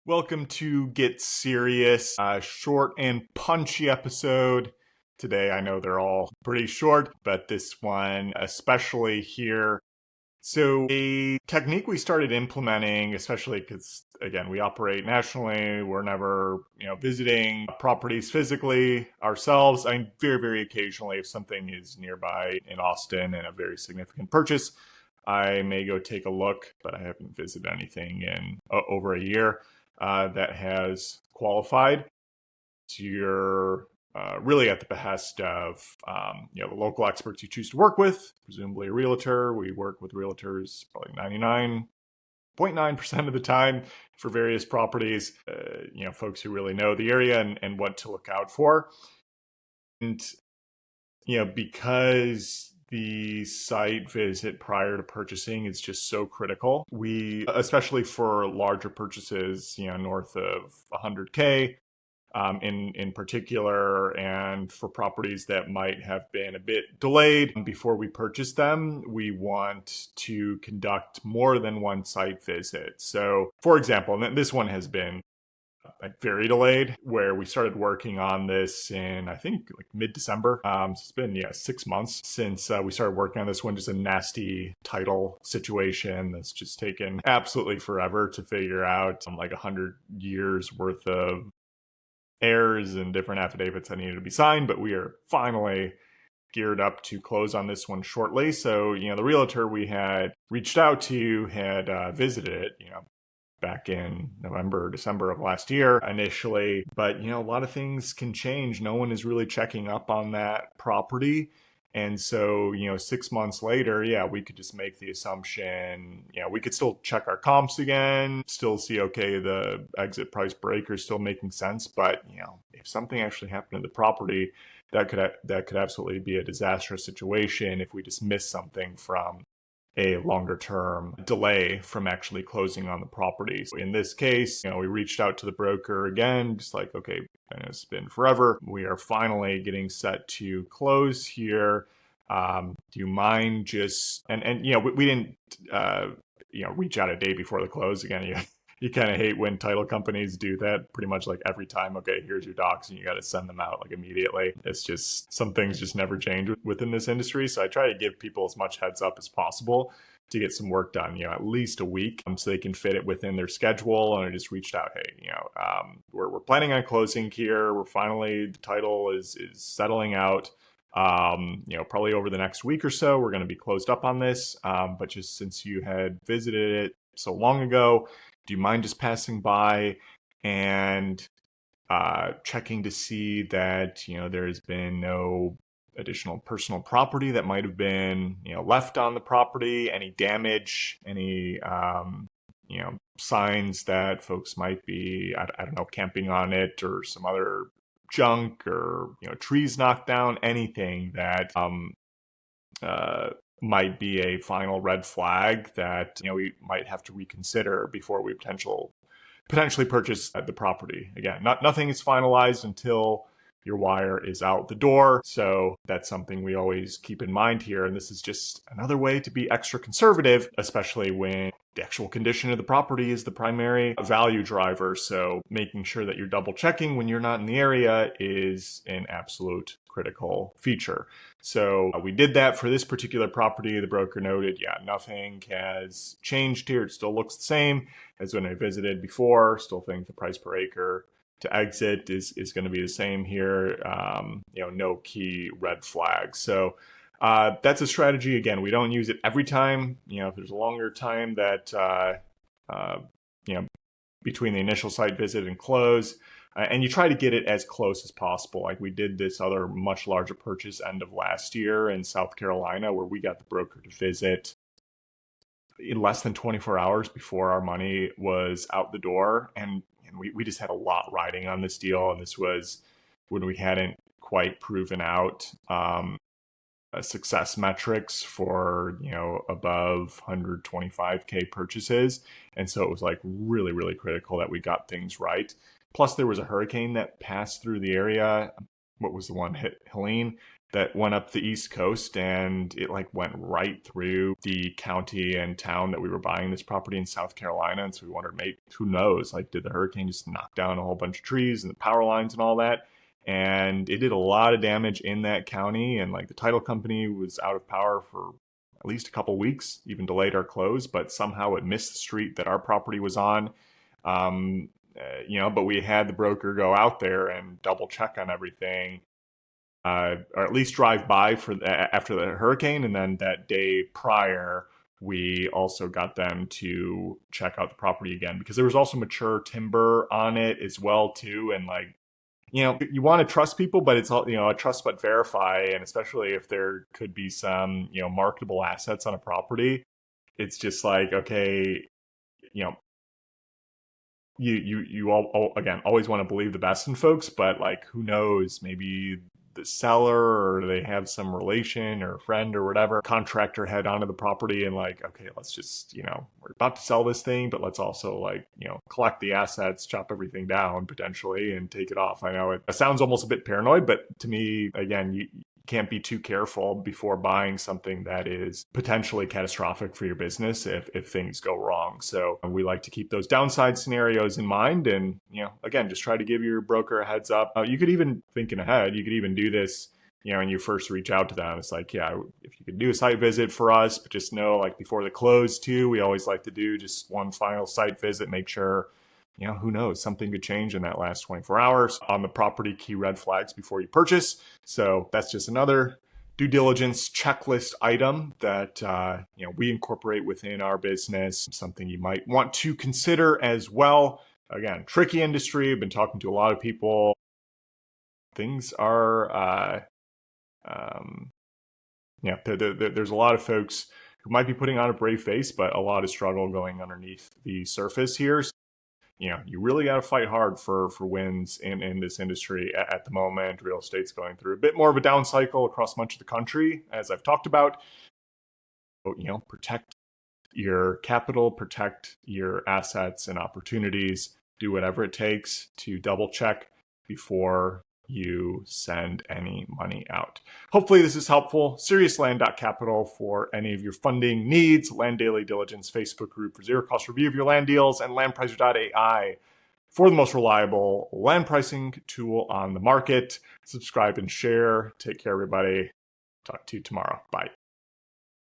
Welcome to Get Serious, a short and punchy episode. Today, I know they're all pretty short, but this one especially here. So a technique we started implementing, especially because, again, we operate nationally. We're never, visiting properties physically ourselves. I mean, very, very occasionally, if something is nearby in Austin and a very significant purchase, I may go take a look, but I haven't visited anything in over a year that has qualified. So you're really at the behest of the local experts you choose to work with, presumably a realtor. We work with realtors probably 99.9% of the time for various properties, folks who really know the area and what to look out for. And, because the site visit prior to purchasing is just so critical. We, especially for larger purchases, north of 100K in particular, and for properties that might have been a bit delayed before we purchase them, we want to conduct more than one site visit. So, for example, and this one has been very delayed, where we started working on this in, I think, like mid-December. So it's been 6 months since we started working on this one. Just a nasty title situation that's just taken absolutely forever to figure out. Like 100 years worth of errors and different affidavits that needed to be signed, but we are finally geared up to close on this one shortly. So, the realtor we had reached out to had visited it, back in November, December of last year initially. But, a lot of things can change. No one is really checking up on that property. And so, 6 months later, we could just make the assumption, we could still check our comps again, still see, okay, the exit price per acre is still making sense. But, if something actually happened to the property, that could absolutely be a disastrous situation if we just miss something from a longer term delay from actually closing on the property. So in this case, we reached out to the broker again, just like, okay, it's been forever. We are finally getting set to close here. Do you mind just, and we didn't, reach out a day before the close. Again, you kind of hate when title companies do that pretty much like every time. Okay, here's your docs and you got to send them out like immediately. It's just, some things just never change within this industry. So I try to give people as much heads up as possible to get some work done, at least a week, so they can fit it within their schedule. And I just reached out, hey, we're planning on closing here. We're finally, the title is settling out. Probably over the next week or so, we're going to be closed up on this. But just since you had visited it so long ago, do you mind just passing by and checking to see that, there's been no additional personal property that might have been, left on the property, any damage, any, signs that folks might be, I don't know, camping on it or some other junk or, trees knocked down, anything that might be a final red flag that we might have to reconsider before we potentially purchase the property. Again, nothing is finalized until your wire is out the door. So that's something we always keep in mind here. And this is just another way to be extra conservative, especially when the actual condition of the property is the primary value driver. So making sure that you're double checking when you're not in the area is an absolute critical feature. So we did that for this particular property. The broker noted, nothing has changed here. It still looks the same as when I visited before. Still think the price per acre to exit is going to be the same here. No key red flags. So that's a strategy. Again, we don't use it every time. If there's a longer time that, between the initial site visit and close, and you try to get it as close as possible. Like we did this other much larger purchase end of last year in South Carolina, where we got the broker to visit in less than 24 hours before our money was out the door. And we just had a lot riding on this deal. And this was when we hadn't quite proven out success metrics for, above 125K purchases. And so it was like really, really critical that we got things right. Plus there was a hurricane that passed through the area what was the one, Helene, that went up the East Coast, and it like went right through the county and town that we were buying this property in South Carolina. And so we wondered, maybe, who knows, like, did the hurricane just knock down a whole bunch of trees and the power lines and all that? And it did a lot of damage in that county, and like the title company was out of power for at least a couple weeks, even delayed our close, but somehow it missed the street that our property was on. But we had the broker go out there and double check on everything, or at least drive by after the hurricane. And then that day prior, we also got them to check out the property again, because there was also mature timber on it as well too. And like, you want to trust people, but it's all, a trust but verify. And especially if there could be some, marketable assets on a property, it's just like, okay, you all again always want to believe the best in folks, but like, who knows, maybe the seller, or they have some relation or friend or whatever, contractor head onto the property and like, okay, let's just, we're about to sell this thing, but let's also like, collect the assets, chop everything down potentially and take it off. I know it sounds almost a bit paranoid, but to me, again, you can't be too careful before buying something that is potentially catastrophic for your business if things go wrong. So we like to keep those downside scenarios in mind. And, again, just try to give your broker a heads up. You could even, thinking ahead, you could even do this, when you first reach out to them. It's like, yeah, if you could do a site visit for us, but just know, like, before the close too, we always like to do just one final site visit, make sure, who knows, something could change in that last 24 hours on the property. Key red flags before you purchase. So that's just another due diligence checklist item that, we incorporate within our business, something you might want to consider as well. Again, tricky industry. I've been talking to a lot of people. Things are, there's a lot of folks who might be putting on a brave face, but a lot of struggle going underneath the surface here. You really got to fight hard for wins in this industry at the moment. Real estate's going through a bit more of a down cycle across much of the country, as I've talked about. But, protect your capital, protect your assets and opportunities. Do whatever it takes to double check before you send any money out. Hopefully this is helpful. SeriousLand.capital for any of your funding needs. Land Daily Diligence Facebook group for zero cost review of your land deals, and LandPricer.ai for the most reliable land pricing tool on the market. Subscribe and share. Take care, everybody. Talk to you tomorrow. Bye.